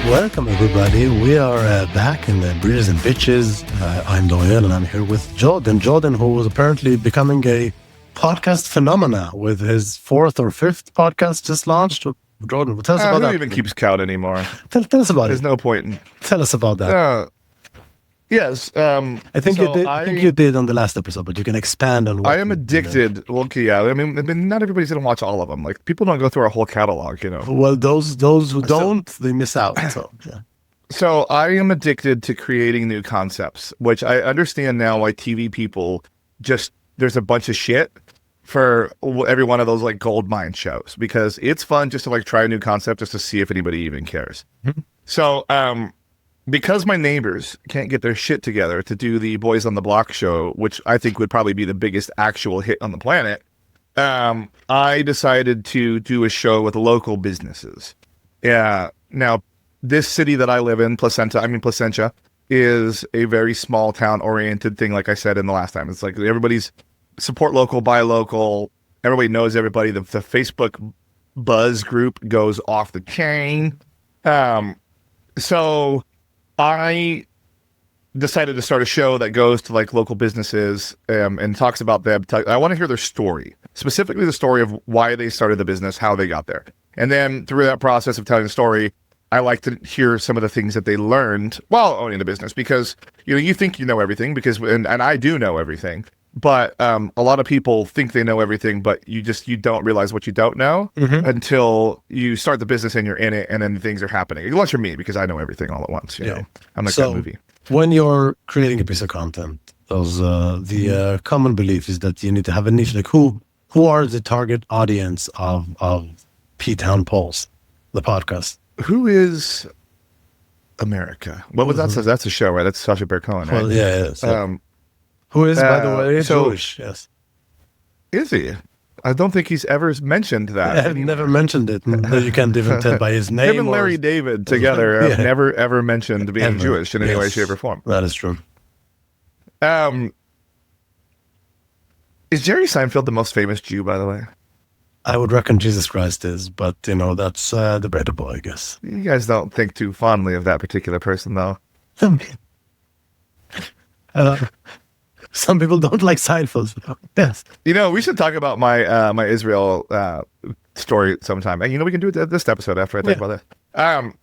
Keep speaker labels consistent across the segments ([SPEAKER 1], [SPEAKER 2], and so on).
[SPEAKER 1] Welcome, everybody. We are back in the Breeders and Bitches. I'm Doriel, and I'm here with Jordan. Jordan, who is apparently becoming a podcast phenomena with his fourth or fifth podcast just launched. Jordan, tell us about that.
[SPEAKER 2] Who even keeps count anymore?
[SPEAKER 1] Tell us about
[SPEAKER 2] There's
[SPEAKER 1] it.
[SPEAKER 2] no point in...
[SPEAKER 1] Tell us about that.
[SPEAKER 2] Yes.
[SPEAKER 1] I think you did on the last episode, but you can expand on what
[SPEAKER 2] I am addicted. Well, yeah. I mean, not everybody's going to watch all of them. Like, people don't go through our whole catalog, you know.
[SPEAKER 1] Well, those who don't, they miss out. So, yeah.
[SPEAKER 2] So I am addicted to creating new concepts, which I understand now why TV people there's a bunch of shit for every one of those like gold mine shows, because it's fun just to like try a new concept just to see if anybody even cares. Mm-hmm. So, because my neighbors can't get their shit together to do the Boys on the Block show, which I think would probably be the biggest actual hit on the planet, I decided to do a show with local businesses. Yeah. Now, this city that I live in, Placentia, is a very small town oriented thing. Like I said in the last time, it's like everybody's support local, buy local. Everybody knows everybody. The Facebook buzz group goes off the chain. So I decided to start a show that goes to like local businesses and talks about them. I want to hear their story, specifically the story of why they started the business, how they got there. And then through that process of telling the story, I like to hear some of the things that they learned while owning the business, because, you know, you think you know everything and I do know everything, but a lot of people think they know everything, but you don't realize what you don't know until you start the business and you're in it, and then things are happening. Unless you're me, because I know everything all at once. You know, I'm like that movie.
[SPEAKER 1] When you're creating a piece of content, the common belief is that you need to have a niche. Like who are the target audience of P-Town Pulse, the podcast?
[SPEAKER 2] Who is America? What was that? That's a show, right? That's Sacha Baron Cohen, right?
[SPEAKER 1] Well, yeah. Who is, by the way, Jewish? Yes.
[SPEAKER 2] Is he? I don't think he's ever mentioned that.
[SPEAKER 1] I've never mentioned it. You can't even tell by his name.
[SPEAKER 2] Him and Larry David together have never, ever mentioned being Jewish in any way, shape, or form.
[SPEAKER 1] That is true.
[SPEAKER 2] Is Jerry Seinfeld the most famous Jew, by the way?
[SPEAKER 1] I would reckon Jesus Christ is, but, you know, that's debatable, I guess.
[SPEAKER 2] You guys don't think too fondly of that particular person, though.
[SPEAKER 1] Some people don't like Seinfeld. Yes.
[SPEAKER 2] You know, we should talk about my my Israel story sometime. And, you know, we can do it this episode after I talk about that.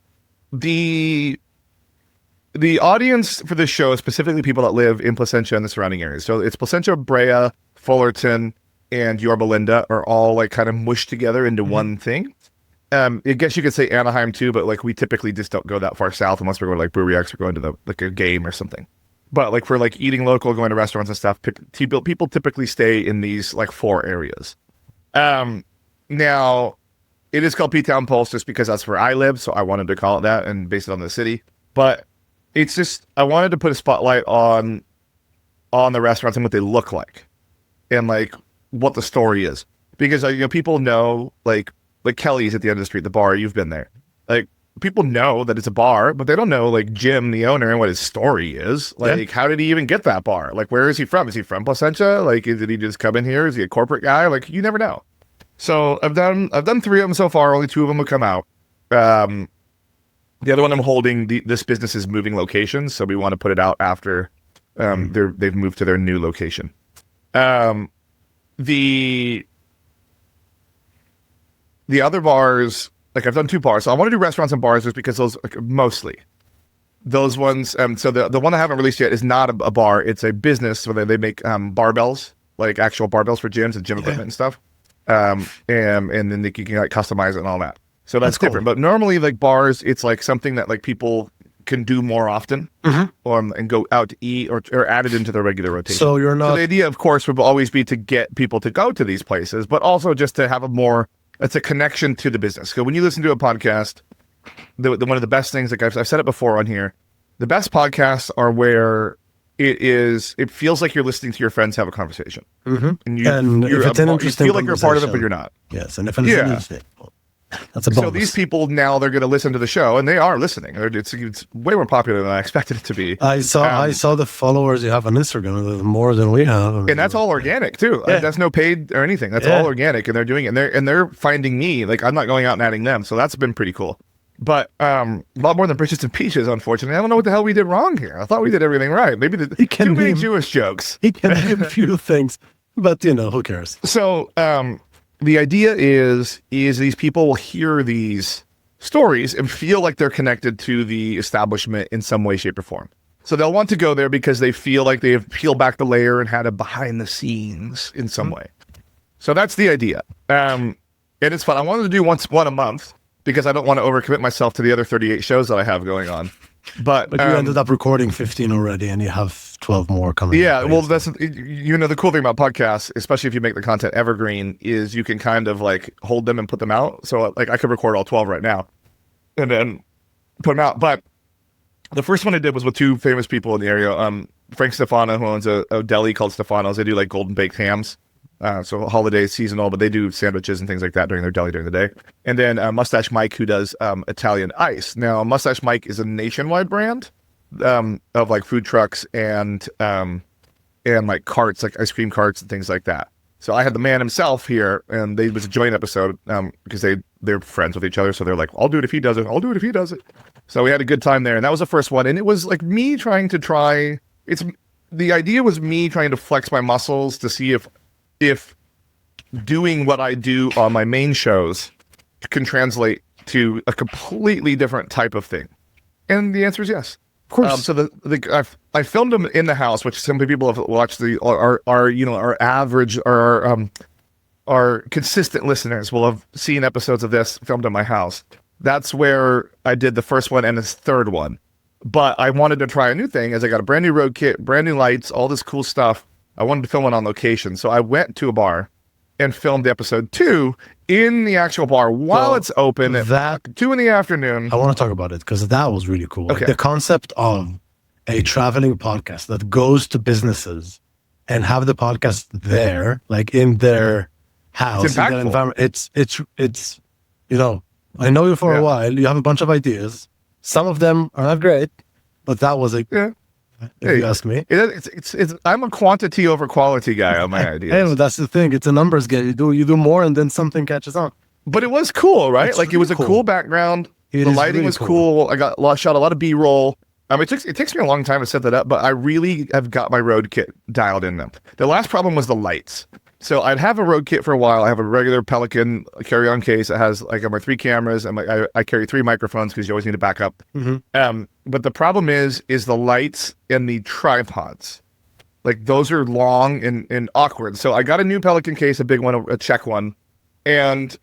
[SPEAKER 2] The audience for this show is specifically people that live in Placentia and the surrounding areas. So it's Placentia, Brea, Fullerton, and Yorba Linda are all like kind of mushed together into one thing. I guess you could say Anaheim too, but like we typically just don't go that far south unless we're going to like Brewery X or going to like a game or something. But like for like eating local, going to restaurants and stuff, people typically stay in these like 4 areas. Now it is called P-Town Pulse just because that's where I live, so I wanted to call it that and base it on the city. But it's just I wanted to put a spotlight on the restaurants and what they look like, and like what the story is, because you know people know like Kelly's at the end of the street, the bar. You've been there. Like people know that it's a bar, but they don't know like Jim, the owner, and what his story is. Like how did he even get that bar? Like where is he from? Is he from Placentia? Like did he just come in here? Is he a corporate guy? Like you never know. So I've done 3 of them so far. Only 2 of them will come out. The other one I'm holding. This business is moving locations, so we want to put it out after they've moved to their new location. The other bars, like I've done 2 bars. So I want to do restaurants and bars just because those, like, mostly those ones. So the one I haven't released yet is not a bar. It's a business where they make barbells, like actual barbells for gyms and gym equipment and stuff. And then you can like customize it and all that. So that's different. Cool. But normally like bars, it's like something that like people can do more often and go out to eat or add it into their regular rotation.
[SPEAKER 1] So you're not...
[SPEAKER 2] So the idea, of course, would always be to get people to go to these places, but also just to have it's a connection to the business. So when you listen to a podcast, one of the best things, like I've said it before on here, the best podcasts are where it feels like you're listening to your friends have a conversation. And you feel like you're a part of it, but you're not.
[SPEAKER 1] Yes, and if it's interesting... That's a bonus.
[SPEAKER 2] So these people now they're going to listen to the show, and they are listening. It's way more popular than I expected it to be.
[SPEAKER 1] I saw the followers you have on Instagram, more than we have,
[SPEAKER 2] and that's all organic too. Yeah. That's no paid or anything. That's all organic, and they're doing it. And they're finding me. Like I'm not going out and adding them, so that's been pretty cool. But a lot more than Bridges and Peaches, unfortunately. I don't know what the hell we did wrong here. I thought we did everything right. Maybe too many Jewish jokes.
[SPEAKER 1] He can name a few things, but who cares?
[SPEAKER 2] So the idea is these people will hear these stories and feel like they're connected to the establishment in some way, shape, or form. So they'll want to go there because they feel like they've peeled back the layer and had a behind the scenes in some way. So that's the idea. And it's fun. I wanted to do one a month because I don't want to overcommit myself to the other 38 shows that I have going on. But
[SPEAKER 1] you ended up recording 15 already and you have 12 more coming.
[SPEAKER 2] Yeah, well, that's, the cool thing about podcasts, especially if you make the content evergreen, is you can kind of like hold them and put them out. So like I could record all 12 right now and then put them out. But the first one I did was with two famous people in the area. Frank Stefano, who owns a deli called Stefano's. They do like golden baked hams. So holiday, seasonal, but they do sandwiches and things like that during their deli during the day. And then Mustache Mike, who does Italian ice. Now, Mustache Mike is a nationwide brand of like food trucks and like carts, like ice cream carts and things like that. So I had the man himself here, and it was a joint episode because they're friends with each other. So they're like, I'll do it if he does it. I'll do it if he does it. So we had a good time there, and that was the first one. And it was like me trying to the idea was me trying to flex my muscles to see if doing what I do on my main shows can translate to a completely different type of thing. And the answer is yes.
[SPEAKER 1] Of course.
[SPEAKER 2] So I filmed them in the house, which some people have watched. Our average or our consistent listeners will have seen episodes of this filmed in my house. That's where I did the first one and the third one. But I wanted to try a new thing, as I got a brand new road kit, brand new lights, all this cool stuff. I wanted to film it on location. So I went to a bar and filmed episode 2 in the actual bar while it's open at 2 in the afternoon.
[SPEAKER 1] I want to talk about it because that was really cool.
[SPEAKER 2] Okay.
[SPEAKER 1] The concept of a traveling podcast that goes to businesses and have the podcast there, like in their house, in their environment. It's I know you for a while. You have a bunch of ideas. Some of them are not great, but that was if you ask me.
[SPEAKER 2] I'm a quantity over quality guy on my ideas.
[SPEAKER 1] Hey, that's the thing. It's a numbers game. You do more, and then something catches on.
[SPEAKER 2] But it was cool, right?
[SPEAKER 1] It's
[SPEAKER 2] like, it was a cool background. The lighting really was cool. I shot a lot of B-roll. It takes me a long time to set that up, but I really have got my road kit dialed in them. The last problem was the lights. So I'd have a road kit for a while. I have a regular Pelican carry-on case that has like my 3 cameras, and I carry 3 microphones because you always need a backup. Mm-hmm. But the problem is the lights and the tripods. Like, those are long and awkward. So I got a new Pelican case, a big one, a Czech one, and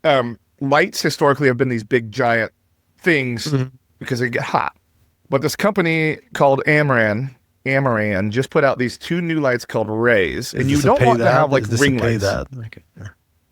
[SPEAKER 2] lights historically have been these big giant things because they get hot. But this company called Amaran just put out these 2 new lights called Rays, and you don't want to have like ring lights.
[SPEAKER 1] Okay.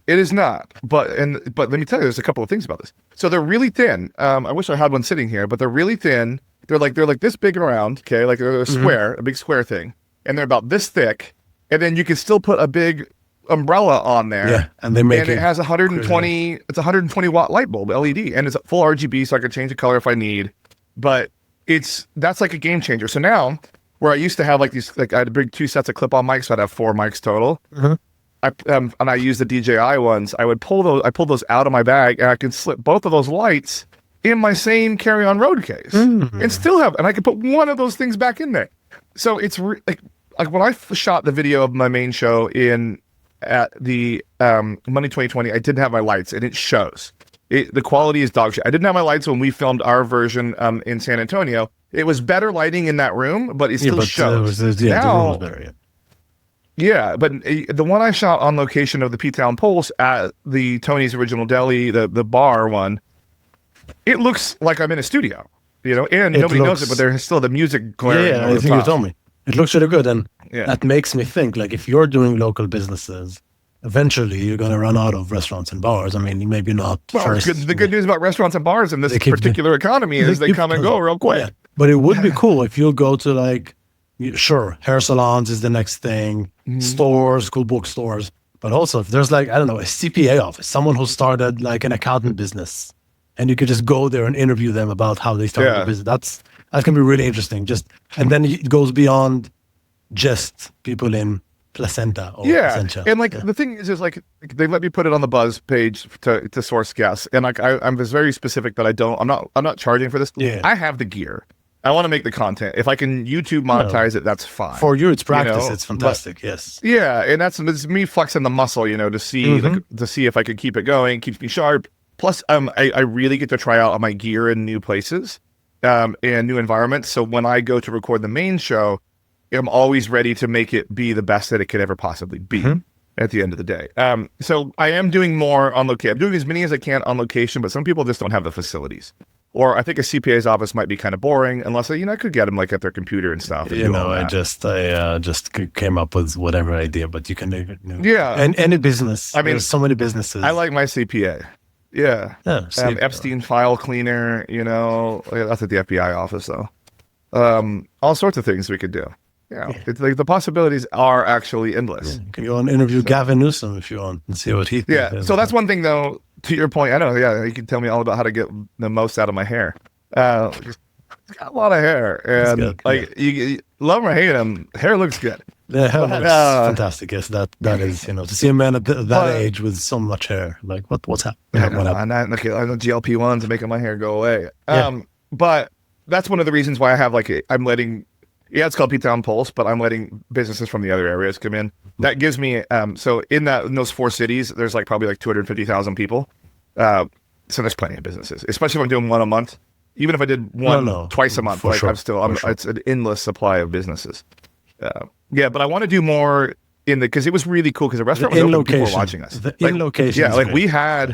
[SPEAKER 2] It is not, but let me tell you, there's a couple of things about this. So they're really thin. I wish I had one sitting here, but they're really thin. They're like this big around, okay, like they're a square, a big square thing, and they're about this thick. And then you can still put a big umbrella on there.
[SPEAKER 1] Yeah, and it has
[SPEAKER 2] 120. It's a 120 watt light bulb, LED, and it's full RGB, so I can change the color if I need. But that's like a game changer. So now, where I used to have like these, like I had to bring 2 sets of clip-on mics, so I'd have 4 mics total. And I used the DJI ones. I pulled those out of my bag, and I could slip both of those lights in my same carry-on road case, and still have. And I could put one of those things back in there. So it's like when I shot the video of my main show at the Money 2020, I didn't have my lights, and it shows. The quality is dog shit. I didn't have my lights when we filmed our version in San Antonio. It was better lighting in that room, but it still shows.
[SPEAKER 1] The room was better,
[SPEAKER 2] yeah, but the one I shot on location of the P-Town Pulse at the Tony's Original Deli, the bar one, it looks like I'm in a studio, and nobody knows it, but there's still the music glaring.
[SPEAKER 1] Yeah, I think you told me. It looks really good, and that makes me think, like, if you're doing local businesses, eventually you're going to run out of restaurants and bars. I mean, maybe not first.
[SPEAKER 2] The good news about restaurants and bars in this particular economy is they come and go real quick.
[SPEAKER 1] Yeah. But it would be cool if you go to, like, sure, hair salons is the next thing, stores, cool bookstores. But also, if there's, like, I don't know, a CPA office, someone who started, like, an accountant business, and you could just go there and interview them about how they started the business. That can be really interesting. And then it goes beyond just people in placenta or
[SPEAKER 2] Yeah,
[SPEAKER 1] placentia.
[SPEAKER 2] and like the thing is like they let me put it on the Buzz page to source guests, and like I'm just very specific that I'm not charging for this.
[SPEAKER 1] Yeah.
[SPEAKER 2] I have the gear. I want to make the content. If I can YouTube monetize it, that's fine.
[SPEAKER 1] For you, it's practice.
[SPEAKER 2] You know?
[SPEAKER 1] It's fantastic. Yes.
[SPEAKER 2] Yeah, and it's me flexing the muscle, you know, to see to see if I could keep it going, keeps me sharp. Plus, I really get to try out my gear in new places, and new environments. So when I go to record the main show, I'm always ready to make it be the best that it could ever possibly be at the end of the day. So I am doing more on location. I'm doing as many as I can on location, but some people just don't have the facilities. Or I think a CPA's office might be kind of boring unless I could get them like at their computer and stuff. And
[SPEAKER 1] I just came up with whatever idea, but you can
[SPEAKER 2] yeah,
[SPEAKER 1] and any business.
[SPEAKER 2] I mean,
[SPEAKER 1] there's so many businesses.
[SPEAKER 2] I like my CPA. Yeah, Epstein file cleaner. That's at the FBI office though. All sorts of things we could do. Yeah, it's like the possibilities are actually endless.
[SPEAKER 1] Yeah, you can go and interview Gavin Newsom if you want and see what he thinks.
[SPEAKER 2] Yeah, so that's one thing though. To your point, I know. Yeah, you can tell me all about how to get the most out of my hair. It's got a lot of hair, and you love him or hate him, hair looks good.
[SPEAKER 1] The hair looks fantastic. Yes, that is to see a man at that age with so much hair. Like what's happening?
[SPEAKER 2] I know GLP-1s are making my hair go away. But that's one of the reasons why I have I'm letting. Yeah, it's called Pizza on Pulse, but I'm letting businesses from the other areas come in. That gives me, so in those 4 cities, there's probably 250,000 people. So there's plenty of businesses, especially if I'm doing one a month. Even if I did one twice a month,
[SPEAKER 1] sure,
[SPEAKER 2] it's an endless supply of businesses. Yeah, but I want to do more because it was really cool because the restaurant was open, people were watching us.
[SPEAKER 1] In location.
[SPEAKER 2] Yeah,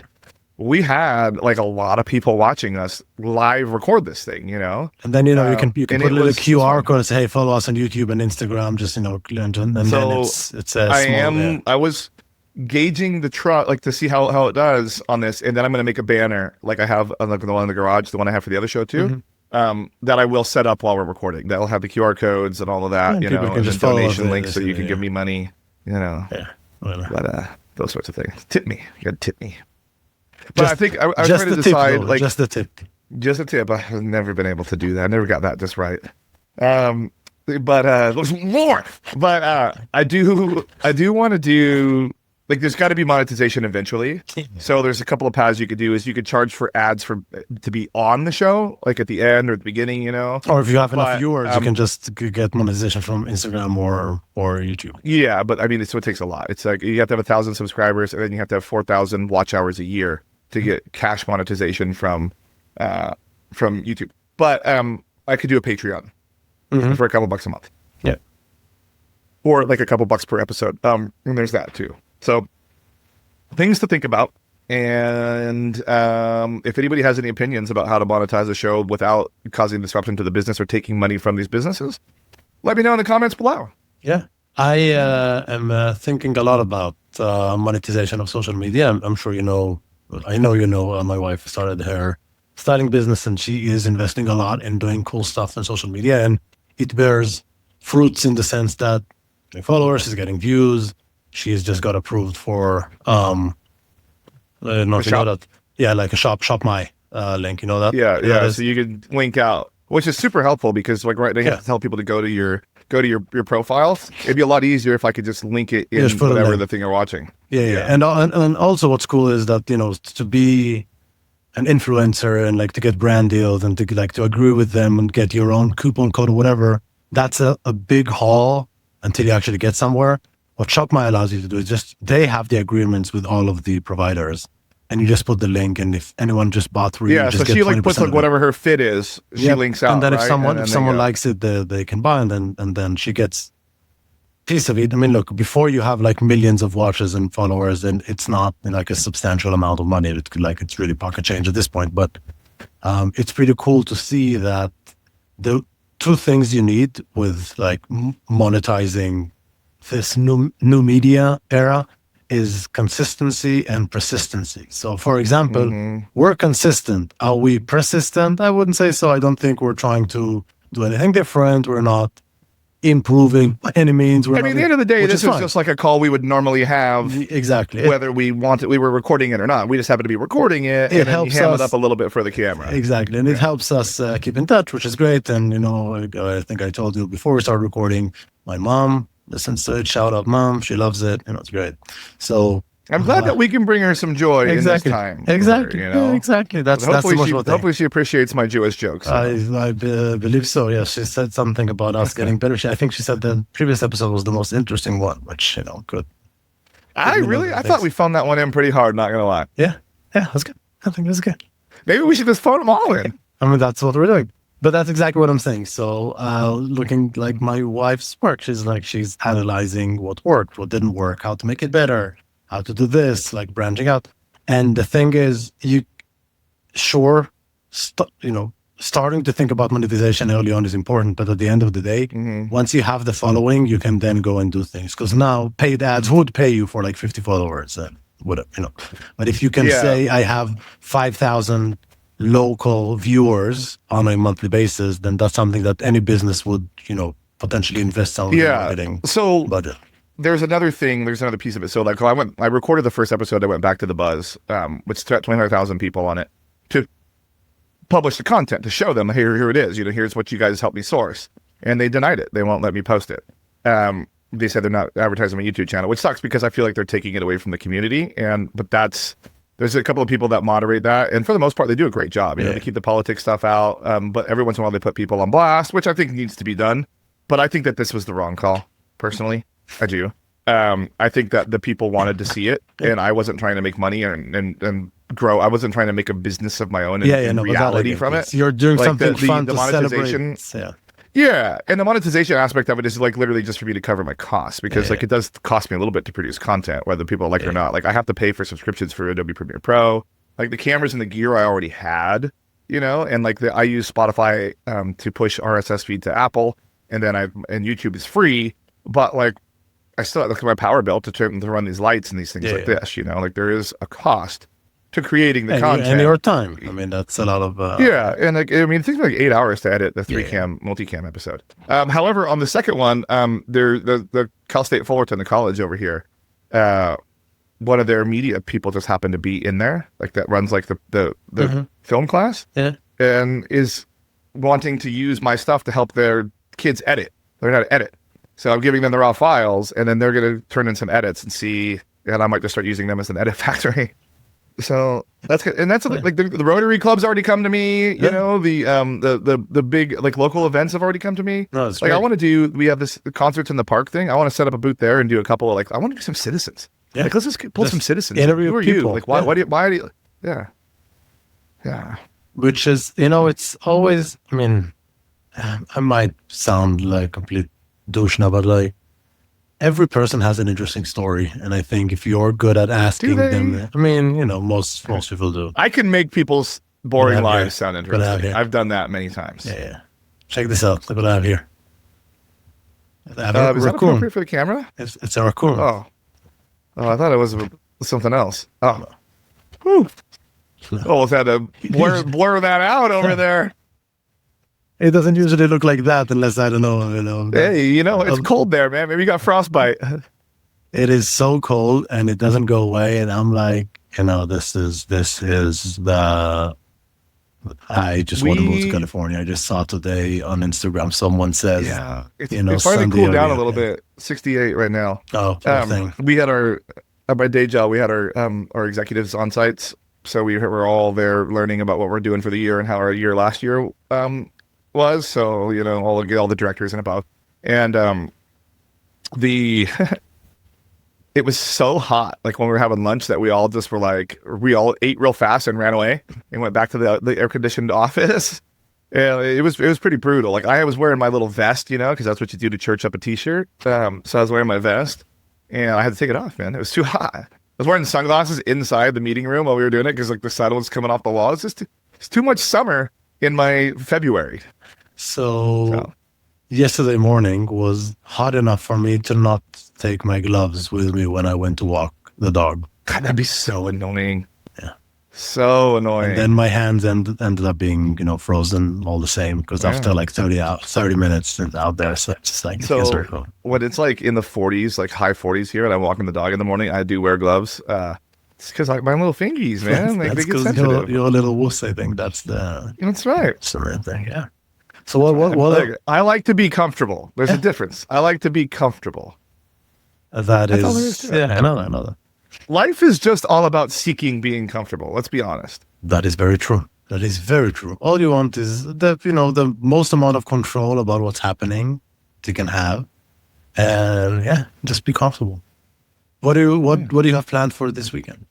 [SPEAKER 2] we had a lot of people watching us live record this thing, And
[SPEAKER 1] then you can put a little QR code and say, hey, follow us on YouTube and Instagram, just and then it's
[SPEAKER 2] I was gauging the truck to see how it does on this, and then I'm going to make a banner like I have on the one in the garage, the one I have for the other show too. That I will set up while we're recording. That'll have the QR codes and all of that, and just donation links so you can give me money,
[SPEAKER 1] Yeah,
[SPEAKER 2] but those sorts of things. Tip me, you got to tip me. But I think I was trying to decide,
[SPEAKER 1] just a tip.
[SPEAKER 2] Just a tip. I've never been able to do that. I never got that just right. But there's more. But I do want to do there's got to be monetization eventually. So there's a couple of paths you could do. Is you could charge for ads to be on the show, at the end or at the beginning,
[SPEAKER 1] Or if you have enough viewers, you can just get monetization from Instagram or YouTube.
[SPEAKER 2] Yeah, but I mean, it takes a lot. It's you have to have 1,000 subscribers, and then you have to have 4,000 watch hours a year to get cash monetization from YouTube. But I could do a Patreon for a couple bucks a month.
[SPEAKER 1] Yeah.
[SPEAKER 2] Or a couple bucks per episode. And there's that too. So things to think about. And if anybody has any opinions about how to monetize a show without causing disruption to the business or taking money from these businesses, let me know in the comments below.
[SPEAKER 1] Yeah. I am thinking a lot about monetization of social media. I'm sure I know my wife started her styling business, and she is investing a lot in doing cool stuff on social media, and it bears fruits in the sense that followers, is getting views. She's just got approved for like a shop my link, that?
[SPEAKER 2] Yeah. So you could link out, which is super helpful because they have to tell people to go to your profile. It'd be a lot easier if I could just link it in whatever the thing you're watching. Yeah.
[SPEAKER 1] And also what's cool is that to be an influencer and to get brand deals and to agree with them and get your own coupon code or whatever, that's a big haul until you actually get somewhere. What ShopMy allows you to do is just they have the agreements with all of the providers, and you just put the link, and if anyone just bought through,
[SPEAKER 2] so she puts whatever her fit is, she links out,
[SPEAKER 1] and then
[SPEAKER 2] right?
[SPEAKER 1] if someone likes it, they can buy, and then she gets piece of it. I mean, look, before you have millions of watches and followers, then it's not a substantial amount of money. It's really pocket change at this point, but it's pretty cool to see that the two things you need with monetizing this new media era is consistency and persistency. So, for example, we're consistent. Are we persistent? I wouldn't say so. I don't think we're trying to do anything different. We're not improving by any means.
[SPEAKER 2] At the end of the day, this is just like a call we would normally have.
[SPEAKER 1] Exactly.
[SPEAKER 2] Whether we were recording it or not. We just happen to be recording it, and then you ham it up a little bit for the camera.
[SPEAKER 1] Exactly. And it helps us keep in touch, which is great. And, I think I told you before we started recording, my mom listens to it, shout out mom, she loves it, it's great. So
[SPEAKER 2] I'm glad that we can bring her some joy
[SPEAKER 1] exactly,
[SPEAKER 2] in this time.
[SPEAKER 1] Exactly,
[SPEAKER 2] her, you know?
[SPEAKER 1] yeah, exactly. That's
[SPEAKER 2] hopefully she appreciates my Jewish jokes.
[SPEAKER 1] I believe so. Yeah, she said something about us getting better. I think she said the previous episode was the most interesting one, which good.
[SPEAKER 2] I thought we phoned that one in pretty hard. Not gonna lie.
[SPEAKER 1] Yeah, that's good. I think that's good.
[SPEAKER 2] Maybe we should just phone them all in.
[SPEAKER 1] I mean, that's what we're doing. But that's exactly what I'm saying. So looking like my wife's work, she's analyzing what worked, what didn't work, how to make it better, how to do this, like branching out. And the thing is, starting to think about monetization early on is important. But at the end of the day, once you have the following, you can then go and do things. Because now paid ads would pay you for like 50 followers, whatever, But if you can say I have 5,000 local viewers on a monthly basis, then that's something that any business would, potentially invest on marketing budget.
[SPEAKER 2] There's another piece of it. So like I recorded the first episode, I went back to the Buzz, which had 25,000 people on it, to publish the content, to show them, here it is, here's what you guys helped me source. And they denied it. They won't let me post it. They said they're not advertising my YouTube channel, which sucks because I feel like they're taking it away from the community. But there's a couple of people that moderate that. And for the most part, they do a great job. They keep the politics stuff out. But every once in a while they put people on blast, which I think needs to be done. But I think that this was the wrong call, personally. I do. I think that the people wanted to see it, and I wasn't trying to make money and grow. I wasn't trying to make a business of my own and reality from it.
[SPEAKER 1] You're doing like something fun
[SPEAKER 2] the
[SPEAKER 1] to
[SPEAKER 2] monetization.
[SPEAKER 1] Celebrate.
[SPEAKER 2] Yeah, and the monetization aspect of it is like literally just for me to cover my costs because it does cost me a little bit to produce content, whether people like it or not. Like I have to pay for subscriptions for Adobe Premiere Pro. Like the cameras and the gear I already had, and like I use Spotify to push RSS feed to Apple, and YouTube is free, but like I still look at my power bill to run these lights and these things like this. Like there is a cost to creating the content
[SPEAKER 1] and your time. I mean, that's a lot of
[SPEAKER 2] and like it takes me like 8 hours to edit the 3-cam multicam episode. However, on the second one, the Cal State Fullerton, the college over here, one of their media people just happened to be in there, like that runs like the film class, and is wanting to use my stuff to help their kids learn how to edit. So I'm giving them the raw files, and then they're going to turn in some edits and see, and I might just start using them as an edit factory. So that's good. And that's like the Rotary Club's already come to me. The big like local events have already come to me.
[SPEAKER 1] No,
[SPEAKER 2] like great. We have this concerts in the park thing. I want to set up a booth there and do a couple of I want to do some citizens. Yeah. Like let's just pull some citizens.
[SPEAKER 1] Interview
[SPEAKER 2] Who are
[SPEAKER 1] people.
[SPEAKER 2] You? Like why do you? Yeah.
[SPEAKER 1] Which is it's always. I mean, I might sound like a complete douche now, but like. Every person has an interesting story, and I think if you're good at asking them, I mean, most people do.
[SPEAKER 2] I can make people's boring lives sound interesting. I've done that many times.
[SPEAKER 1] Yeah. Check this out. Look what I have here.
[SPEAKER 2] Is that appropriate for the camera?
[SPEAKER 1] It's a raccoon.
[SPEAKER 2] Oh, I thought it was something else. Oh, whew. Almost had to blur that out over there.
[SPEAKER 1] It doesn't usually look like that unless I don't know.
[SPEAKER 2] Hey, it's cold there, man. Maybe you got frostbite.
[SPEAKER 1] It is so cold and it doesn't go away. And I'm like, this is the. I just want to move to California. I just saw today on Instagram someone says,
[SPEAKER 2] it's finally cooled down a little bit. 68 right now.
[SPEAKER 1] Oh, thing.
[SPEAKER 2] We had at my day job, we had our executives on sites, so we were all there learning about what we're doing for the year and how our year last year was. So all the directors and above, and it was so hot, like when we were having lunch, that we all ate real fast and ran away and went back to the air conditioned office. And it was pretty brutal. Like I was wearing my little vest, because that's what you do to church up a t-shirt. So I was wearing my vest and I had to take it off, man. It was too hot. I was wearing sunglasses inside the meeting room while we were doing it because like the sun was coming off the wall. It's too much summer in my February.
[SPEAKER 1] So yesterday morning was hot enough for me to not take my gloves with me when I went to walk the dog.
[SPEAKER 2] God, that'd be so annoying.
[SPEAKER 1] Yeah.
[SPEAKER 2] So annoying.
[SPEAKER 1] And then my hands ended up being, frozen all the same because after like 30 minutes out there, so it's just like
[SPEAKER 2] when it's like in the 40s, like high 40s here, and I'm walking the dog in the morning, I do wear gloves. It's because like my little fingies, man, like they get sensitive.
[SPEAKER 1] You're a little wuss. I think that's right.
[SPEAKER 2] That's
[SPEAKER 1] the right thing. Yeah. So what?
[SPEAKER 2] I like to be comfortable. There's a difference. I like to be comfortable.
[SPEAKER 1] That
[SPEAKER 2] That's all there is
[SPEAKER 1] is,
[SPEAKER 2] to it.
[SPEAKER 1] yeah, I know that.
[SPEAKER 2] Life is just all about seeking being comfortable. Let's be honest.
[SPEAKER 1] That is very true. That is very true. All you want is the most amount of control about what's happening you can have, and yeah, just be comfortable. What do you have planned for this weekend?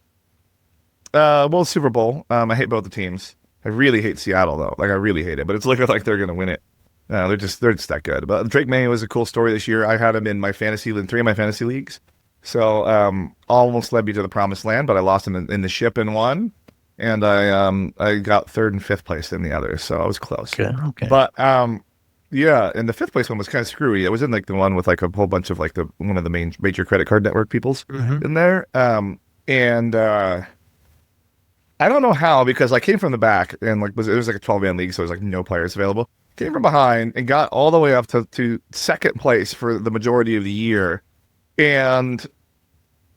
[SPEAKER 2] Well, Super Bowl. I hate both the teams. I really hate Seattle though. Like I really hate it, but it's looking like they're gonna win it. They're just that good. But Drake May was a cool story this year. I had him in my in 3 of my fantasy leagues. So almost led me to the promised land, but I lost him in the ship in one, and I got 3rd and 5th place in the other. So I was close.
[SPEAKER 1] Okay.
[SPEAKER 2] But yeah, and the 5th place one was kind of screwy. It was in like the one with like a whole bunch of like one of the major credit card network peoples in there. And I don't know how, because I came from the back and like it was like a 12-man league, so there was like no players available. Came from behind and got all the way up to 2nd place for the majority of the year. And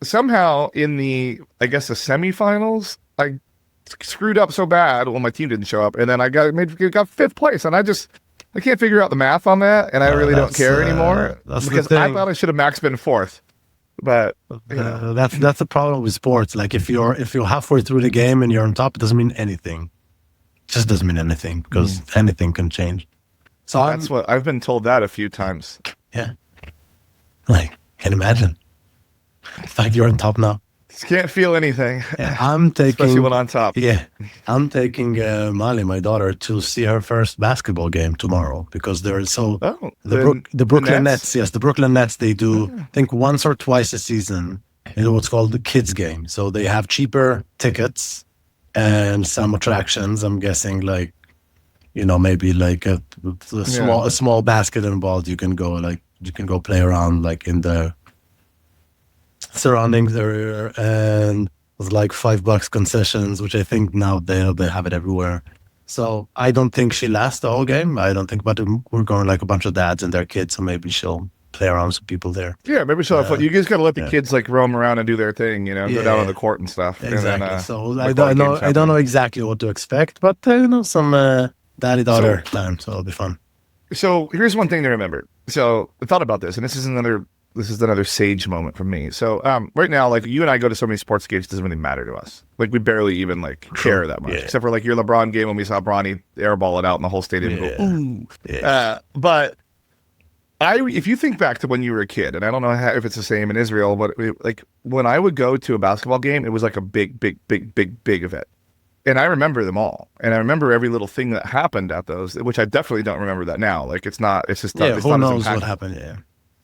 [SPEAKER 2] somehow in the semifinals, I screwed up so bad when my team didn't show up, and then I got 5th place, and I can't figure out the math on that, and I really don't care anymore because I thought I should have max been 4th. But
[SPEAKER 1] that's the problem with sports. Like if you're halfway through the game and you're on top, it doesn't mean anything. It just doesn't mean anything because anything can change. So
[SPEAKER 2] that's what I've been told that a few times.
[SPEAKER 1] Yeah, like can you imagine? In fact, you're on top now.
[SPEAKER 2] Just can't feel anything.
[SPEAKER 1] Yeah, I'm taking,
[SPEAKER 2] especially when on top.
[SPEAKER 1] Yeah, I'm taking Mali, my daughter, to see her first basketball game tomorrow because they're the Brooklyn Nets. Yes, the Brooklyn Nets. They do I think once or twice a season in what's called the kids game. So they have cheaper tickets and some attractions. I'm guessing like maybe like a small basket involved. You can go play around like in the surroundings area, and it was like $5 concessions, which I think now they have it everywhere. So I don't think she lasts the whole game. I don't think, but we're going like a bunch of dads and their kids, so maybe she'll play around with some people there.
[SPEAKER 2] Yeah, maybe she'll have fun. You guys got to let the kids like roam around and do their thing, go down on the court and stuff.
[SPEAKER 1] Exactly.
[SPEAKER 2] And then,
[SPEAKER 1] so I don't know exactly what to expect, but some daddy-daughter time, so it'll be fun.
[SPEAKER 2] So here's one thing to remember. So I thought about this, and this is another sage moment for me. So right now, like you and I go to so many sports games, it doesn't really matter to us. Like we barely even like care that much, except for like your LeBron game when we saw Bronny airball it out and the whole stadium go ooh. Yeah. But if you think back to when you were a kid, and I don't know if it's the same in Israel, but like when I would go to a basketball game, it was like a big event. And I remember them all. And I remember every little thing that happened at those, which I definitely don't remember that now. Like it's just
[SPEAKER 1] who knows what happened, yeah.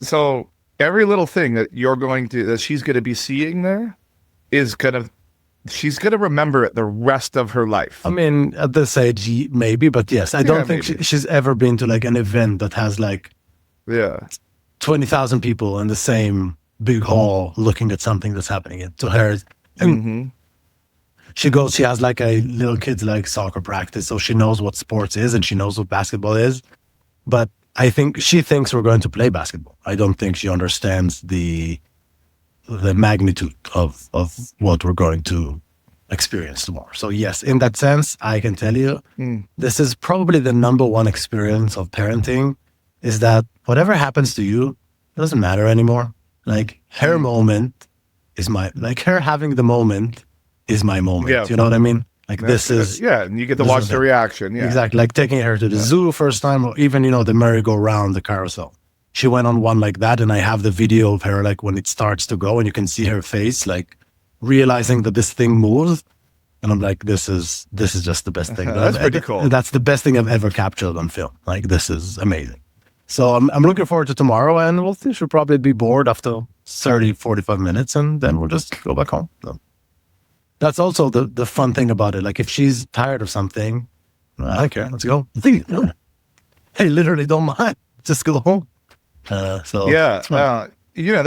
[SPEAKER 2] So every little thing that she's going to be seeing there she's going to remember it the rest of her life.
[SPEAKER 1] I mean, at this age, maybe, but yes, I don't think she's ever been to like an event that has like 20,000 people in the same big hall looking at something that's happening to her. She has like a little kid's like soccer practice, so she knows what sports is and she knows what basketball is. But I think she thinks we're going to play basketball. I don't think she understands the magnitude of what we're going to experience tomorrow. So yes, in that sense, I can tell you, this is probably the number one experience of parenting, is that whatever happens to you, it doesn't matter anymore. Like her moment is her having the moment is my moment. Yeah. You know what I mean? Like this is...
[SPEAKER 2] Yeah, and you get to watch the reaction. Yeah.
[SPEAKER 1] Exactly. Like taking her to the zoo first time, or even, the merry-go-round, the carousel. She went on one like that, and I have the video of her, like when it starts to go, and you can see her face, like realizing that this thing moves. And I'm like, this is just the best thing.
[SPEAKER 2] That's pretty cool.
[SPEAKER 1] That's the best thing I've ever captured on film. Like, this is amazing. So I'm looking forward to tomorrow, and she'll probably be bored after 30, 45 minutes, and then we'll just go back home. So that's also the fun thing about it. Like, if she's tired of something, I don't care. Let's go. Hey, literally don't mind. Just go home.
[SPEAKER 2] Another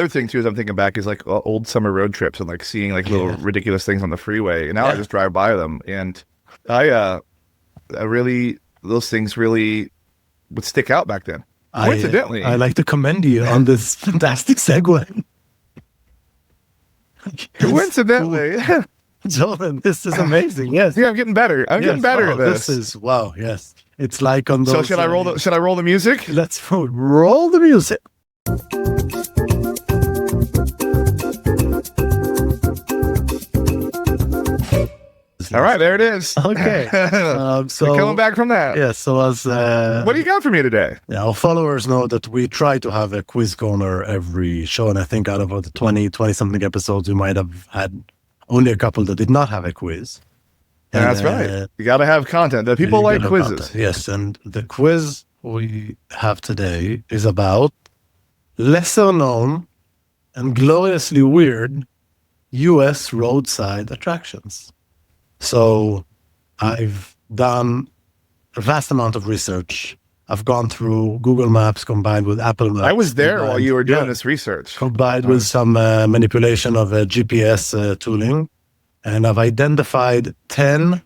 [SPEAKER 2] thing too, as I'm thinking back, is like old summer road trips and like seeing like little ridiculous things on the freeway. And now I just drive by them, and those things really would stick out back then. Coincidentally,
[SPEAKER 1] I like to commend you on this fantastic segue.
[SPEAKER 2] Coincidentally,
[SPEAKER 1] Jordan, this is amazing. Yes,
[SPEAKER 2] I'm getting better. I'm getting better at this.
[SPEAKER 1] This is yes. It's like on those.
[SPEAKER 2] So should I roll the music?
[SPEAKER 1] Let's roll the music.
[SPEAKER 2] All right, there it is.
[SPEAKER 1] Okay. So
[SPEAKER 2] we're coming back from that.
[SPEAKER 1] Yeah. So as
[SPEAKER 2] What do you got for me today?
[SPEAKER 1] yeah, our followers know that we try to have a quiz corner every show, and I think out of the 20 something episodes, we might have had only a couple that did not have a quiz.
[SPEAKER 2] And, that's right. You got to have content. The people like quizzes.
[SPEAKER 1] Content. Yes, and the quiz we have today is about lesser known and gloriously weird U.S. roadside attractions. So I've done a vast amount of research. I've gone through Google Maps combined with Apple Maps.
[SPEAKER 2] I was there while you were doing this research.
[SPEAKER 1] Combined with some manipulation of GPS tooling. And I've identified 10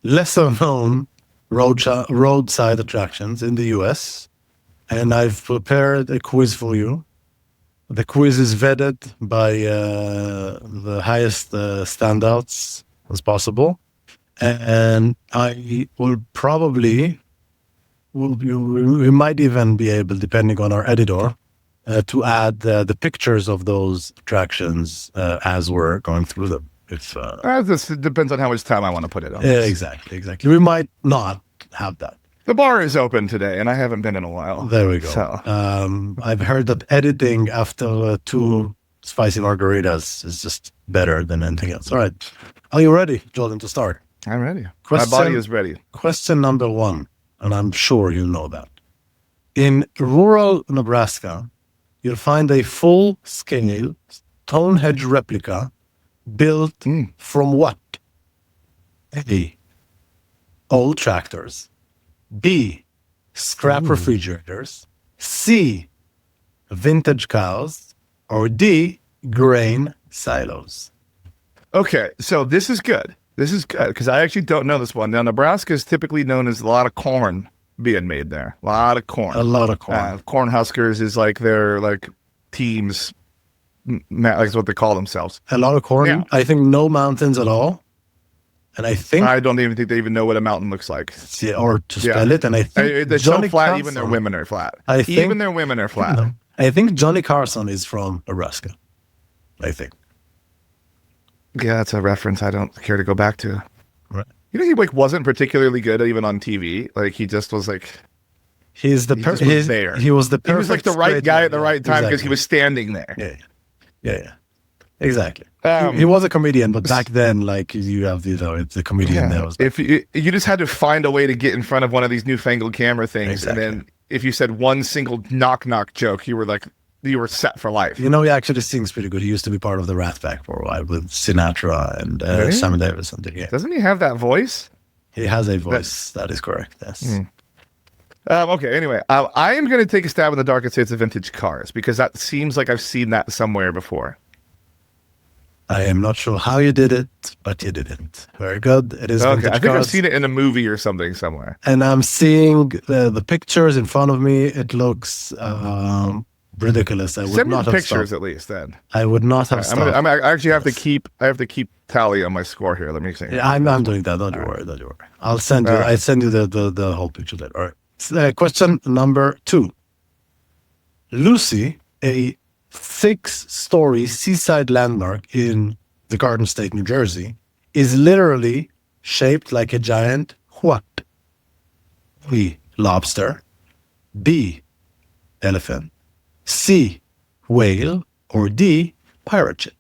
[SPEAKER 1] lesser known roadside attractions in the US. And I've prepared a quiz for you. The quiz is vetted by the highest standards as possible. And I will probably, we might even be able, depending on our editor, to add the pictures of those attractions as we're going through them. If
[SPEAKER 2] this depends on how much time I want to put it on.
[SPEAKER 1] Exactly. We might not have that.
[SPEAKER 2] The bar is open today, and I haven't been in a while.
[SPEAKER 1] There we go.
[SPEAKER 2] So.
[SPEAKER 1] I've heard that editing after 2 spicy margaritas is just better than anything else. All right. Are you ready, Jordan, to start?
[SPEAKER 2] I'm ready. My body is ready.
[SPEAKER 1] Question number 1, and I'm sure you know that. In rural Nebraska, you'll find a full-scale Stonehenge replica built from what? A, old tractors. B, scrap refrigerators. C, vintage cows. Or D, grain silos.
[SPEAKER 2] Okay, so this is good. This is good because I actually don't know this one. Now, Nebraska is typically known as a lot of corn being made there. A lot of corn.
[SPEAKER 1] A lot of corn.
[SPEAKER 2] Corn Huskers is like their teams. That's what they call themselves.
[SPEAKER 1] A lot of corn. Yeah. I think no mountains at all. And I
[SPEAKER 2] don't even think they even know what a mountain looks like.
[SPEAKER 1] Yeah, or to spell it. And I think
[SPEAKER 2] they're so flat. Carson, even their women are flat. Even their women are flat.
[SPEAKER 1] You know, I think Johnny Carson is from Nebraska. I think.
[SPEAKER 2] Yeah, that's a reference I don't care to go back to.
[SPEAKER 1] Right.
[SPEAKER 2] You know, he wasn't particularly good even on TV. He just was
[SPEAKER 1] he's the there. He was the perfect.
[SPEAKER 2] He was the right guy at the right time because he was standing there.
[SPEAKER 1] Yeah. Exactly. He was a comedian, but back then, you have the comedian there.
[SPEAKER 2] If you just had to find a way to get in front of one of these newfangled camera things, and then if you said one single knock joke, you were set for life.
[SPEAKER 1] You know, he actually sings pretty good. He used to be part of the Rat Pack for a while with Sinatra and Sam Davis. Yeah.
[SPEAKER 2] Doesn't he have that voice?
[SPEAKER 1] He has a voice. That is correct. Yes.
[SPEAKER 2] Okay. Anyway, I am going to take a stab in the dark and say it's a vintage cars because that seems like I've seen that somewhere before.
[SPEAKER 1] I am not sure how you did it, but you did it. Very good. It is vintage
[SPEAKER 2] I think
[SPEAKER 1] cars.
[SPEAKER 2] I've seen it in a movie or something somewhere.
[SPEAKER 1] And I'm seeing the pictures in front of me. It looks ridiculous. I would
[SPEAKER 2] Send me
[SPEAKER 1] not
[SPEAKER 2] the
[SPEAKER 1] have
[SPEAKER 2] pictures
[SPEAKER 1] stopped.
[SPEAKER 2] at least then.
[SPEAKER 1] I would not have stopped.
[SPEAKER 2] I actually have to keep tally on my score here. Let me see.
[SPEAKER 1] Yeah, I'm doing that. Don't you worry. I'll send you. I send you the whole picture later. All right. Question number 2. Lucy, a 6-story seaside landmark in the Garden State, New Jersey, is literally shaped like a giant what? A, lobster. B, elephant. C, whale. Or D, pirate ship.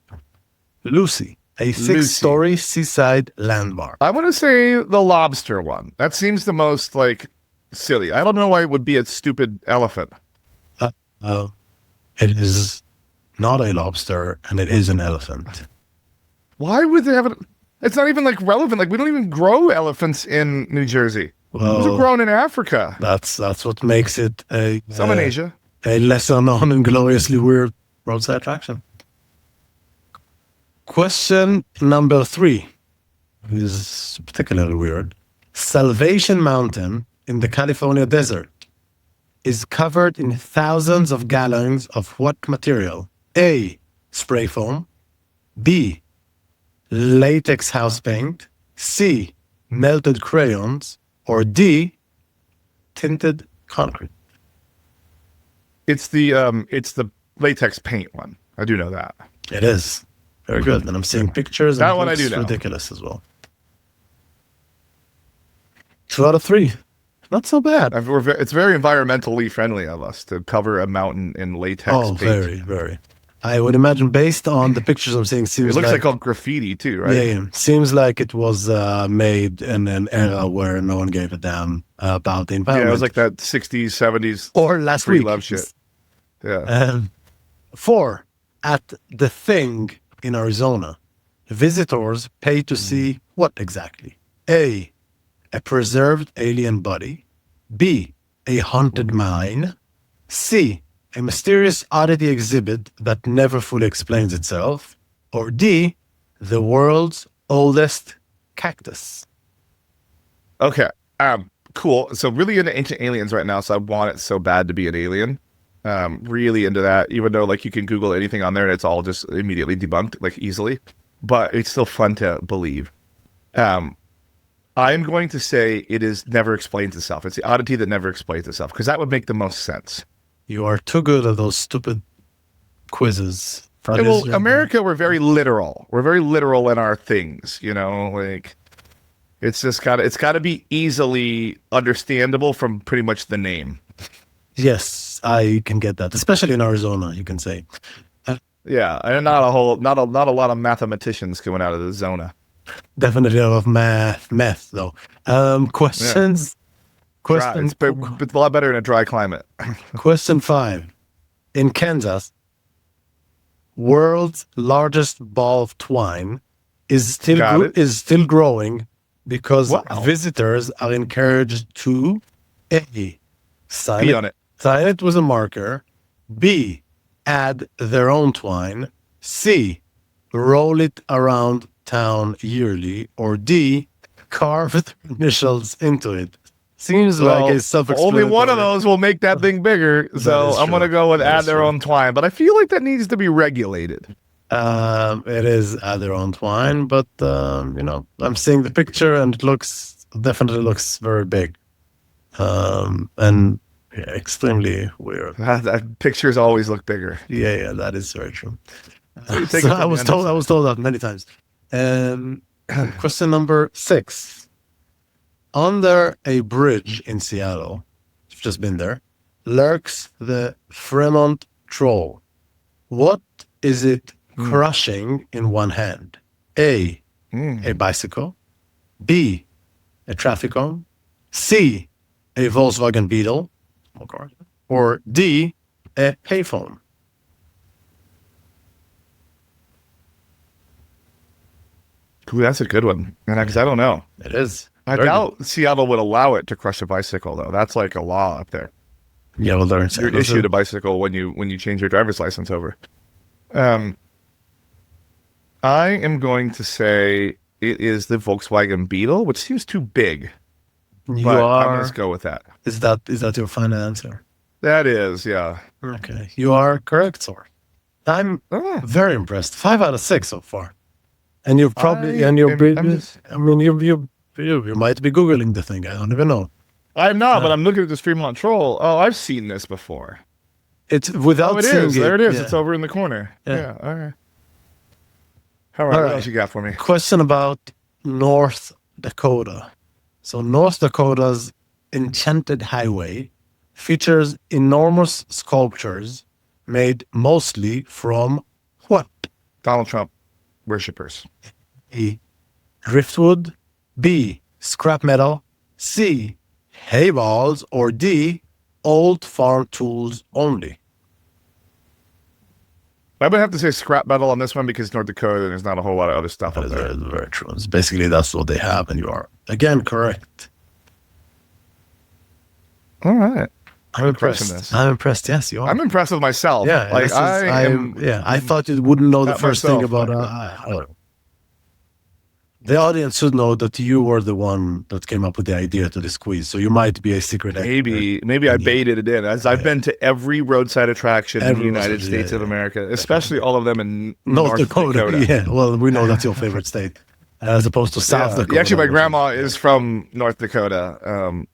[SPEAKER 1] Lucy, a 6-story seaside landmark.
[SPEAKER 2] I want to say the lobster one. That seems the most silly. I don't know why it would be a stupid elephant.
[SPEAKER 1] It is not a lobster, and it is an elephant.
[SPEAKER 2] Why would they have it? It's not even relevant. We don't even grow elephants in New Jersey.
[SPEAKER 1] Well,
[SPEAKER 2] those are grown in Africa.
[SPEAKER 1] That's what makes it
[SPEAKER 2] some in Asia.
[SPEAKER 1] A lesser known and gloriously weird roadside attraction. Question number 3 is particularly weird. Salvation Mountain in the California desert is covered in thousands of gallons of what material? A, spray foam. B, latex house paint. C, melted crayons. Or D, tinted concrete.
[SPEAKER 2] It's the latex paint one. I do know that.
[SPEAKER 1] It is. Very good. And I'm seeing pictures.
[SPEAKER 2] That
[SPEAKER 1] and
[SPEAKER 2] one I do know.
[SPEAKER 1] Ridiculous as well. 2 out of 3. Not so bad.
[SPEAKER 2] It's very environmentally friendly of us to cover a mountain in latex
[SPEAKER 1] Oh,
[SPEAKER 2] paint.
[SPEAKER 1] very, very. I would imagine, based on the pictures I'm seeing,
[SPEAKER 2] It looks like all graffiti too, right?
[SPEAKER 1] Yeah. Seems like it was made in an era where no one gave a damn about the environment.
[SPEAKER 2] Yeah, it was like that 60s, 70s
[SPEAKER 1] or last
[SPEAKER 2] free
[SPEAKER 1] week.
[SPEAKER 2] love shit. Yeah.
[SPEAKER 1] 4, at the Thing in Arizona, visitors pay to see what exactly? A preserved alien body. B, a haunted mine. C, a mysterious oddity exhibit that never fully explains itself. Or D, the world's oldest cactus.
[SPEAKER 2] Okay. Cool. So really into ancient aliens right now. So I want it so bad to be an alien. Really into that, even though like you can Google anything on there and it's all just immediately debunked, like easily, but it's still fun to believe. I'm going to say it is never explains itself. It's the oddity that never explains itself, because that would make the most sense.
[SPEAKER 1] You are too good at those stupid quizzes.
[SPEAKER 2] Well, America, we're very literal. We're very literal in our things, you know, like it's got to be easily understandable from pretty much the name.
[SPEAKER 1] Yes, I can get that, especially in Arizona, you can say.
[SPEAKER 2] Yeah, and not a lot of mathematicians coming out of the zona.
[SPEAKER 1] Definitely a lot of meth though. Questions.
[SPEAKER 2] Yeah. Question. It's a lot better in a dry climate.
[SPEAKER 1] Question 5. In Kansas, world's largest ball of twine is still growing because visitors are encouraged to A, sign it with a marker. B, add their own twine. C, roll it around town yearly. Or D, carve their initials into it. Seems like a self-explanatory.
[SPEAKER 2] Only one of those will make that thing bigger. So I'm going to go with add their own twine. But I feel like that needs to be regulated.
[SPEAKER 1] It is add their own twine, but I'm seeing the picture and it definitely looks very big. And yeah, extremely weird.
[SPEAKER 2] That pictures always look bigger.
[SPEAKER 1] Yeah, that is very true. So I was told that many times. Question number 6. Under a bridge in Seattle, I've just been there, lurks the Fremont Troll. What is it crushing in one hand? A bicycle. B, a traffic cone. C, a Volkswagen Beetle. Or D, a payphone.
[SPEAKER 2] Ooh, that's a good one. Because I don't know.
[SPEAKER 1] It is.
[SPEAKER 2] I doubt Seattle would allow it to crush a bicycle, though. That's like a law up there.
[SPEAKER 1] Yeah, well,
[SPEAKER 2] you're issued a bicycle when you change your driver's license over. I am going to say it is the Volkswagen Beetle, which seems too big. I'm going to go with that.
[SPEAKER 1] Is that your final answer?
[SPEAKER 2] That is, yeah.
[SPEAKER 1] Okay, you are correct, sir. I'm very impressed. 5 out of 6 so far. And you're probably you might be Googling the thing. I don't even know.
[SPEAKER 2] I'm not, but I'm looking at the Fremont Troll. Oh, I've seen this before.
[SPEAKER 1] It's without seeing it.
[SPEAKER 2] There it is.
[SPEAKER 1] Yeah.
[SPEAKER 2] It's over in the corner. Yeah. All right. All right. What else you got for me?
[SPEAKER 1] Question about North Dakota. So North Dakota's Enchanted Highway features enormous sculptures made mostly from what?
[SPEAKER 2] Donald Trump worshippers.
[SPEAKER 1] A, driftwood. B, scrap metal. C, hay balls. Or D, old farm tools only.
[SPEAKER 2] I would have to say scrap metal on this one because North Dakota, there's not a whole lot of other stuff up there.
[SPEAKER 1] Very true. It's basically, that's what they have, and you are, again, correct.
[SPEAKER 2] All right.
[SPEAKER 1] I'm impressed. I'm impressed. Yes, you are.
[SPEAKER 2] I'm impressed with myself.
[SPEAKER 1] Yeah,
[SPEAKER 2] like
[SPEAKER 1] I thought you wouldn't know the first thing about. The audience should know that you were the one that came up with the idea to this quiz, so you might be a secret expert.
[SPEAKER 2] Maybe I baited it in. As I've been to every roadside attraction in the United States of America, especially all of them in North Dakota.
[SPEAKER 1] Yeah, well, we know that's your favorite state, as opposed to South Dakota.
[SPEAKER 2] Actually, my grandma is from North Dakota.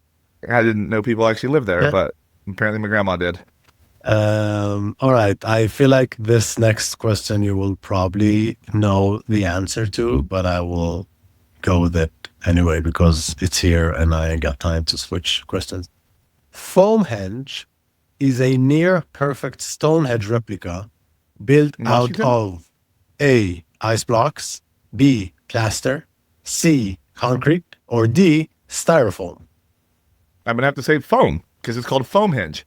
[SPEAKER 2] I didn't know people actually lived there, but apparently my grandma did.
[SPEAKER 1] All right. I feel like this next question you will probably know the answer to, but I will go with it anyway because it's here and I ain't got time to switch questions. Foamhenge is a near perfect Stonehenge replica built out
[SPEAKER 2] Washington?
[SPEAKER 1] of A, ice blocks, B, plaster, C, concrete, or D, styrofoam.
[SPEAKER 2] I'm going to have to say foam because it's called Foamhenge.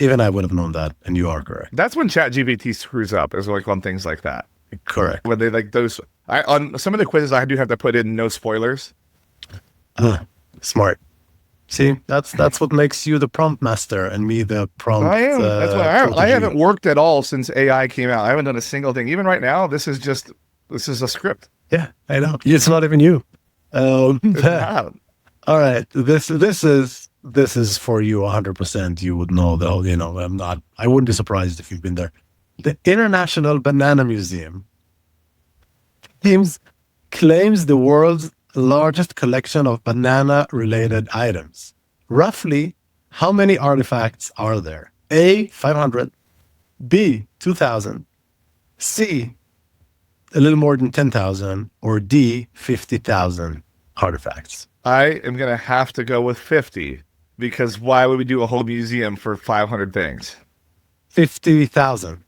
[SPEAKER 1] Even I would have known that, and you are correct.
[SPEAKER 2] That's when ChatGPT screws up, is like on things like that.
[SPEAKER 1] Correct.
[SPEAKER 2] When they like those, on some of the quizzes, I do have to put in no spoilers.
[SPEAKER 1] Smart. See, that's what makes you the prompt master and me the prompt.
[SPEAKER 2] I am. That's why I
[SPEAKER 1] protege.
[SPEAKER 2] haven't worked at all since AI came out. I haven't done a single thing. Even right now, this is a script.
[SPEAKER 1] Yeah, I know. It's not even you.
[SPEAKER 2] It's not.
[SPEAKER 1] All right. This is for you 100%. You would know though. I wouldn't be surprised if you've been there. The International Banana Museum claims the world's largest collection of banana-related items. Roughly, how many artifacts are there? A, 500. B, 2,000. C, a little more than 10,000. Or D, 50,000 artifacts.
[SPEAKER 2] I am going to have to go with 50 because why would we do a whole museum for 500 things?
[SPEAKER 1] 50,000.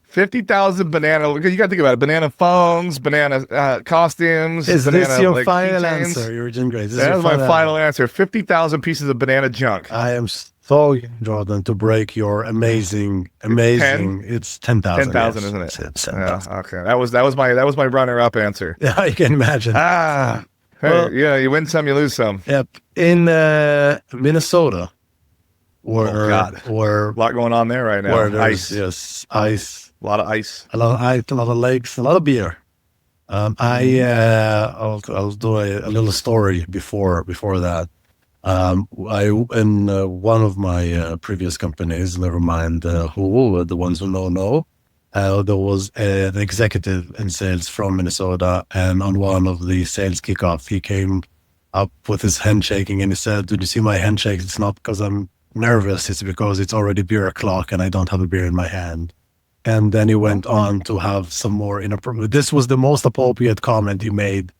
[SPEAKER 2] 50,000 banana. You got to think about it. Banana phones, banana costumes.
[SPEAKER 1] Is
[SPEAKER 2] banana,
[SPEAKER 1] this your
[SPEAKER 2] like,
[SPEAKER 1] final
[SPEAKER 2] keychains.
[SPEAKER 1] answer? You're doing great.
[SPEAKER 2] That's my final answer. 50,000 pieces of banana junk.
[SPEAKER 1] I am so, Jordan, to break your amazing. It's 10,000.
[SPEAKER 2] 10,000,
[SPEAKER 1] yes.
[SPEAKER 2] isn't it?
[SPEAKER 1] It's 10,000.
[SPEAKER 2] Yeah, okay. That was my runner-up answer.
[SPEAKER 1] Yeah, I can imagine.
[SPEAKER 2] Hey,
[SPEAKER 1] Well-
[SPEAKER 2] yeah, you win some, you lose some.
[SPEAKER 1] Yep. In Minnesota,
[SPEAKER 2] Oh, God. A lot going on there right now.
[SPEAKER 1] where there's
[SPEAKER 2] Ice.
[SPEAKER 1] ice,
[SPEAKER 2] A lot of ice.
[SPEAKER 1] a lot of ice, a lot of lakes, a lot of beer. I'll do a little story before that. I in one of my previous companies, never mind who, the ones who know, there was an executive in sales from Minnesota, and on one of the sales kickoff, he came up with his handshaking and he said, "Did you see my handshake? It's not because I'm nervous, it's because it's already beer o'clock and I don't have a beer in my hand." And then he went on to have some more inappropriate. This was the most appropriate comment he made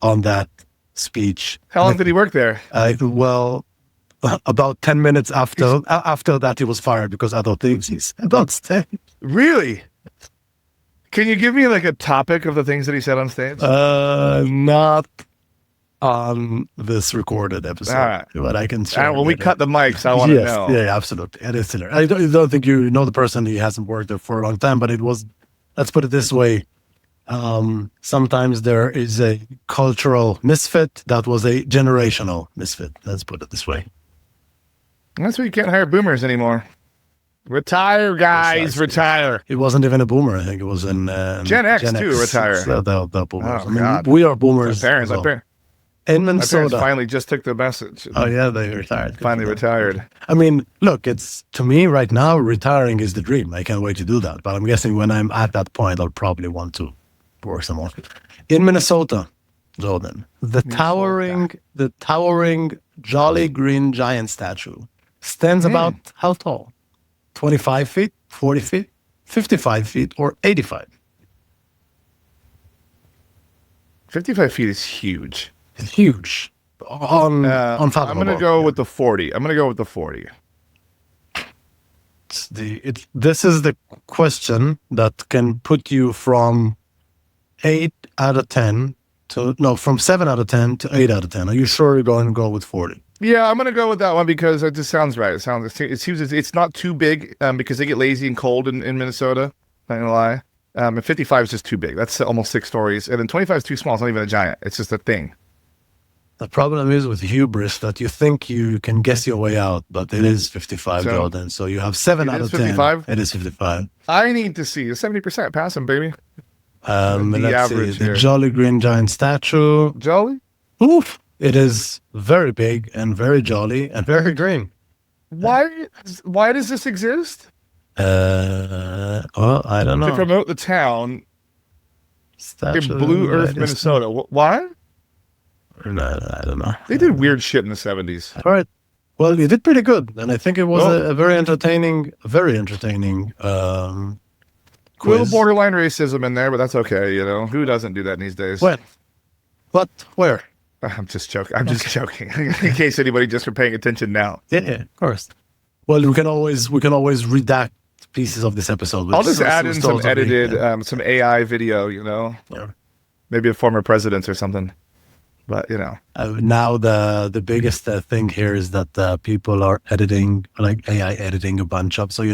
[SPEAKER 1] on that speech.
[SPEAKER 2] How long did he work there?
[SPEAKER 1] Well, about 10 minutes after that, he was fired because other things he said on stage.
[SPEAKER 2] Really? Can you give me like a topic of the things that he said on stage?
[SPEAKER 1] Not on this recorded episode,
[SPEAKER 2] All right.
[SPEAKER 1] but I can share.
[SPEAKER 2] When we
[SPEAKER 1] later.
[SPEAKER 2] cut the mics, I want to
[SPEAKER 1] Yes,
[SPEAKER 2] know.
[SPEAKER 1] yeah, absolutely. It is similar. I don't think you know the person. He hasn't worked there for a long time, but it was, let's put it this way. Sometimes there is a cultural misfit that was a generational misfit. Let's put it this way.
[SPEAKER 2] That's why you can't hire boomers anymore. Retire, guys,
[SPEAKER 1] Precisely.
[SPEAKER 2] retire.
[SPEAKER 1] It wasn't even a boomer. I think it was in
[SPEAKER 2] Gen X too, retire.
[SPEAKER 1] So the boomers.
[SPEAKER 2] Oh, God.
[SPEAKER 1] We are boomers.
[SPEAKER 2] My parents,
[SPEAKER 1] as
[SPEAKER 2] my,
[SPEAKER 1] well.
[SPEAKER 2] par-
[SPEAKER 1] In
[SPEAKER 2] my parents
[SPEAKER 1] Minnesota.
[SPEAKER 2] finally just took the message.
[SPEAKER 1] Oh yeah, they retired.
[SPEAKER 2] Finally retired.
[SPEAKER 1] I mean, look, it's to me right now, retiring is the dream. I can't wait to do that. But I'm guessing when I'm at that point, I'll probably want to work some more. In Minnesota, Jordan, the towering Jolly Green Giant statue stands about how tall? 25 feet, 40 feet, 55 feet, or 85?
[SPEAKER 2] 55 feet is huge.
[SPEAKER 1] It's huge. Unfathomable.
[SPEAKER 2] I'm going to go with the 40. I'm going to go with the 40.
[SPEAKER 1] This is the question that can put you from 8 out of 10 from 7 out of 10 to 8 out of 10. Are you sure you're going to go with 40?
[SPEAKER 2] Yeah, I'm going to go with that one because it just sounds right. It's not too big because they get lazy and cold in Minnesota. Not going to lie. And 55 is just too big. That's almost 6 stories. And then 25 is too small. It's not even a giant. It's just a thing.
[SPEAKER 1] The problem is with hubris that you think you can guess your way out, but it is 55, Jordan. So you have 7 out of 10.
[SPEAKER 2] 55?
[SPEAKER 1] It is 55.
[SPEAKER 2] I need to see a 70% pass him, baby.
[SPEAKER 1] Let's
[SPEAKER 2] average
[SPEAKER 1] see. The
[SPEAKER 2] here.
[SPEAKER 1] Jolly Green Giant statue.
[SPEAKER 2] Jolly?
[SPEAKER 1] Oof. It is very big and very jolly and very green.
[SPEAKER 2] Why does this exist?
[SPEAKER 1] Well, I don't know.
[SPEAKER 2] To promote the town
[SPEAKER 1] Statue
[SPEAKER 2] in Blue Earth,
[SPEAKER 1] United
[SPEAKER 2] Minnesota. Why?
[SPEAKER 1] No, I don't know.
[SPEAKER 2] They did weird shit in the 70s.
[SPEAKER 1] All right. Well, you did pretty good, and I think it was
[SPEAKER 2] Well-
[SPEAKER 1] a very entertaining
[SPEAKER 2] A
[SPEAKER 1] quiz.
[SPEAKER 2] little borderline racism in there, but that's okay, you know. Who doesn't do that these days?
[SPEAKER 1] When? But where?
[SPEAKER 2] I'm just joking. I'm just joking. In case anybody just for paying attention now.
[SPEAKER 1] Yeah, of course. Well, we can always redact pieces of this episode.
[SPEAKER 2] I'll just add in some edited, some AI video.
[SPEAKER 1] Yeah.
[SPEAKER 2] Maybe a former president or something. But
[SPEAKER 1] now the biggest thing here is that people are editing, like AI editing a bunch of. So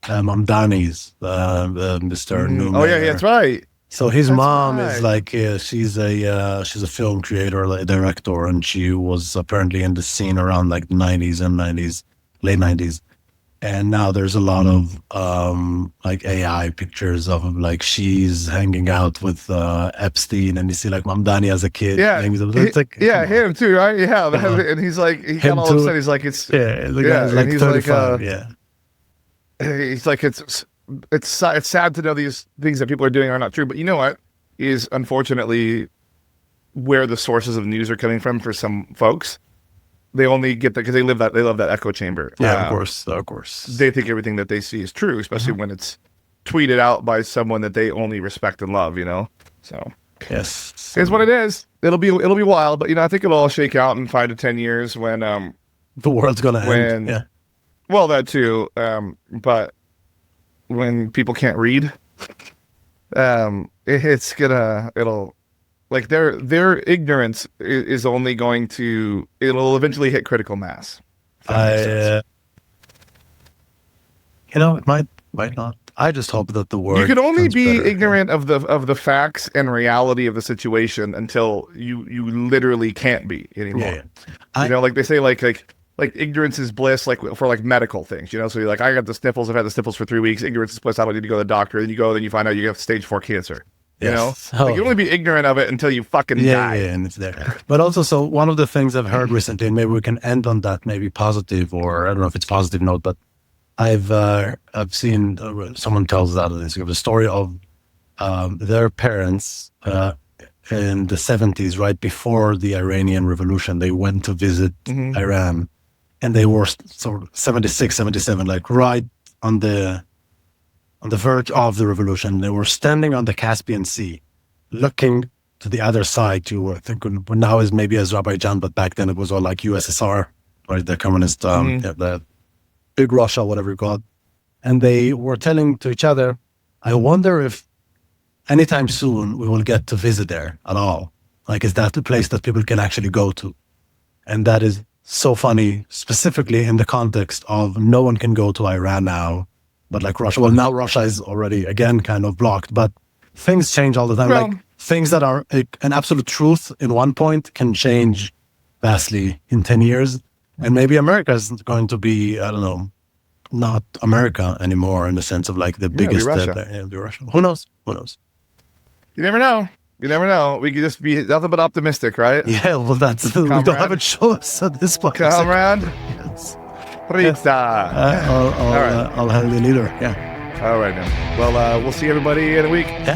[SPEAKER 1] Mamdani's Mr. New
[SPEAKER 2] Oh yeah, that's right.
[SPEAKER 1] So his mom is like she's a film creator, like director, and she was apparently in the scene around like the 90s and late 90s. And now there's a lot of like AI pictures of like she's hanging out with Epstein, and you see like Mamdani as a kid.
[SPEAKER 2] Yeah, him too, right? Yeah, and he's like, he got all upset. He's like,
[SPEAKER 1] the guy's like 35.
[SPEAKER 2] He's like, it's sad to know these things that people are doing are not true. But you know what is unfortunately where the sources of news are coming from for some folks. They only get that because they love that echo chamber.
[SPEAKER 1] Yeah, of course.
[SPEAKER 2] They think everything that they see is true, especially when it's tweeted out by someone that they only respect and love. So
[SPEAKER 1] yes,
[SPEAKER 2] it's what it is. It'll be wild, but I think it'll all shake out in 5 to 10 years when
[SPEAKER 1] the world's gonna end. Yeah.
[SPEAKER 2] Well, that too. But when people can't read, it'll. Like their ignorance is only going to, it'll eventually hit critical mass.
[SPEAKER 1] It might not. I just hope that the word.
[SPEAKER 2] You can only be ignorant of the facts and reality of the situation until you literally can't be anymore. Yeah. Like they say, like ignorance is bliss, like for like medical things. So you're like, I got the sniffles. I've had the sniffles for 3 weeks. Ignorance is bliss. I don't need to go to the doctor. Then you find out you have stage 4 cancer. You can only be ignorant of it until you fucking die. Yeah, and
[SPEAKER 1] it's there. But also, so one of the things I've heard recently, and maybe we can end on that, maybe positive, or I don't know if it's positive note, but I've seen someone tells that the story of their parents in the 70s, right before the Iranian Revolution. They went to visit Iran, and they were sort of 76, 77, like right on the verge of the revolution. They were standing on the Caspian Sea, looking to the other side to, I think now is maybe Azerbaijan, but back then it was all like USSR, right? The communist, the big Russia, whatever you call it. And they were telling to each other, I wonder if anytime soon we will get to visit there at all. Like, is that the place that people can actually go to? And that is so funny, specifically in the context of no one can go to Iran now. But like Russia, well, now Russia is already again kind of blocked, but things change all the time.
[SPEAKER 2] Well,
[SPEAKER 1] like things that are an absolute truth in one point can change vastly in 10 years. And maybe America is going to be, I don't know, not America anymore in the sense of like the biggest.
[SPEAKER 2] Russia.
[SPEAKER 1] Russia. Who knows?
[SPEAKER 2] You never know. We could just be nothing but optimistic, right?
[SPEAKER 1] Yeah, well, that's, we don't have a choice at this point.
[SPEAKER 2] Comrade.
[SPEAKER 1] Yes.
[SPEAKER 2] Pizza.
[SPEAKER 1] I'll handle it either. Yeah.
[SPEAKER 2] All right, then. Well, we'll see everybody in a week.
[SPEAKER 1] Yeah.